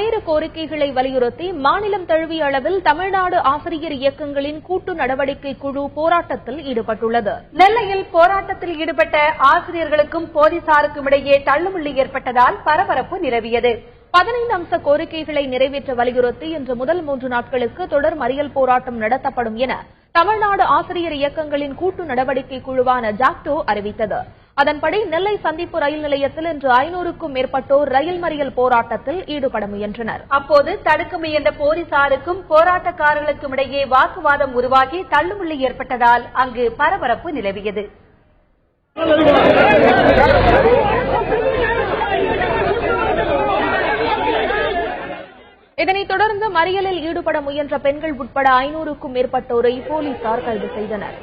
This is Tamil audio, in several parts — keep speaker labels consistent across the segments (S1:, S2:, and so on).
S1: பல்வேறு கோரிக்கைகளை வலியுறுத்தி மாநிலம் தழுவிய அளவில் தமிழ்நாடு ஆசிரியர் இயக்கங்களின் கூட்டு நடவடிக்கை குழு போராட்டத்தில் ஈடுபட்டுள்ளது.
S2: நெல்லையில் போராட்டத்தில் ஈடுபட்ட ஆசிரியர்களுக்கும் போலீசாருக்கும் இடையே தள்ளுமுள்ளு ஏற்பட்டதால் பரபரப்பு நிலவியது.
S1: 15 அம்ச கோரிக்கைகளை நிறைவேற்ற வலியுறுத்தி இன்று முதல் 3 நாட்களுக்கு தொடர் மறியல் போராட்டம் நடத்தப்படும் என தமிழ்நாடு ஆசிரியர் இயக்கங்களின் கூட்டு நடவடிக்கை குழுவான ஜாக்டோ அறிவித்தது. அதன்படி நெல்லை சந்திப்பு ரயில் நிலையத்தில் இன்று 500க்கும் மேற்பட்டோர் ரயில் மறியல் போராட்டத்தில் ஈடுபட முயன்றனர்.
S2: அப்போது தடுக்க முயன்ற போலீசாருக்கும் போராட்டக்காரர்களுக்கும் இடையே வாக்குவாதம் உருவாகி தள்ளுமுள்ளு ஏற்பட்டதால் அங்கு பரபரப்பு நிலவியது.
S1: இதனைத் தொடர்ந்து மறியலில் ஈடுபட முயன்ற பெண்கள் உட்பட 500க்கும் மேற்பட்டோரை போலீசார் கைது செய்தனர்.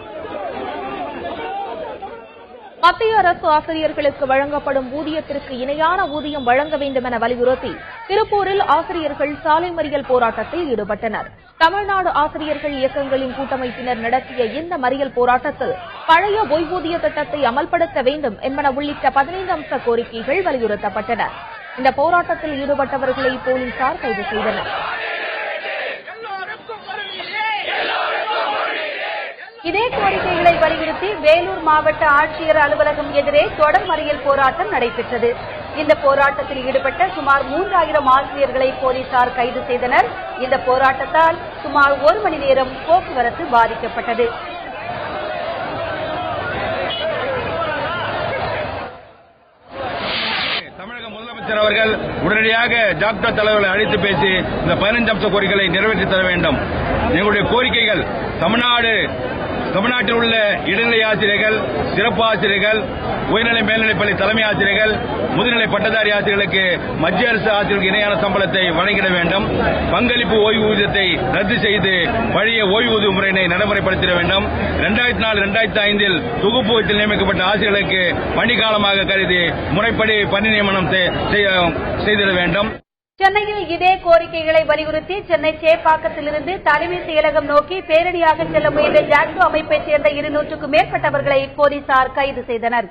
S1: மத்திய அரசு ஆசிரியர்களுக்கு வழங்கப்படும் ஊதியத்திற்கு இணையான ஊதியம் வழங்க வேண்டும் என வலியுறுத்தி திருப்பூரில் ஆசிரியர்கள் சாலை மறியல் போராட்டத்தில் ஈடுபட்டனர். தமிழ்நாடு ஆசிரியர்கள் இயக்கங்களின் கூட்டமைப்பினர் நடத்திய இந்த மறியல் போராட்டத்தில் பழைய ஓய்வூதிய திட்டத்தை அமல்படுத்த வேண்டும் என்பன உள்ளிட்ட 15 அம்ச கோரிக்கைகள் வலியுறுத்தப்பட்டன. இந்த போராட்டத்தில் ஈடுபட்டவர்களை போலீசார் கைது செய்தனர்.
S2: இதே கோரிக்கைகளை வலியுறுத்தி வேலூர் மாவட்ட ஆட்சியர் அலுவலகம் எதிரே தொடர் மறியல் போராட்டம் நடைபெற்றது. இந்த போராட்டத்தில் ஈடுபட்ட சுமார் 3000 ஆசிரியர்களை போலீசார் கைது செய்தனர். இந்த போராட்டத்தால் சுமார் 1 மணி நேரம் போக்குவரத்து பாதிக்கப்பட்டது.
S3: முதலமைச்சர் அவர்கள் உடனடியாக ஜாக்டோ தலைவர்களை அழைத்து பேசி இந்த 15 அம்ச கோரிக்கைகளை நிறைவேற்றி தர வேண்டும். எங்களுடைய கோரிக்கைகள் தமிழ்நாட்டில் உள்ள இடைநிலை ஆசிரியர்கள், சிறப்பு ஆசிரியர்கள், உயர்நிலை மேல்நிலைப்பள்ளி தலைமை ஆசிரியர்கள், முதுநிலை பட்டதாரி ஆசிரியர்களுக்கு மத்திய அரசு ஆசிரியர்களுக்கு இணையான சம்பளத்தை வழங்கிட வேண்டும். பங்களிப்பு ஓய்வூதியத்தை ரத்து செய்து பழைய ஓய்வூதிய முறையினை நடைமுறைப்படுத்திட வேண்டும். 2004-2005 தொகுப்பு நியமிக்கப்பட்ட ஆசிரியர்களுக்கு பணிக்காலமாக கருதி முறைப்படி பணி நியமனம் செய்திட வேண்டும்.
S2: சென்னையில் இதே கோரிக்கைகளை வலியுறுத்தி சென்னை சேப்பாக்கத்திலிருந்து தலைமை செயலகம் நோக்கி பேரணியாக செல்ல முயன்ற ஜாக்டோ அமைப்பைச் சேர்ந்த 200க்கும் மேற்பட்டவர்களை போலீசார் கைது செய்தனர்.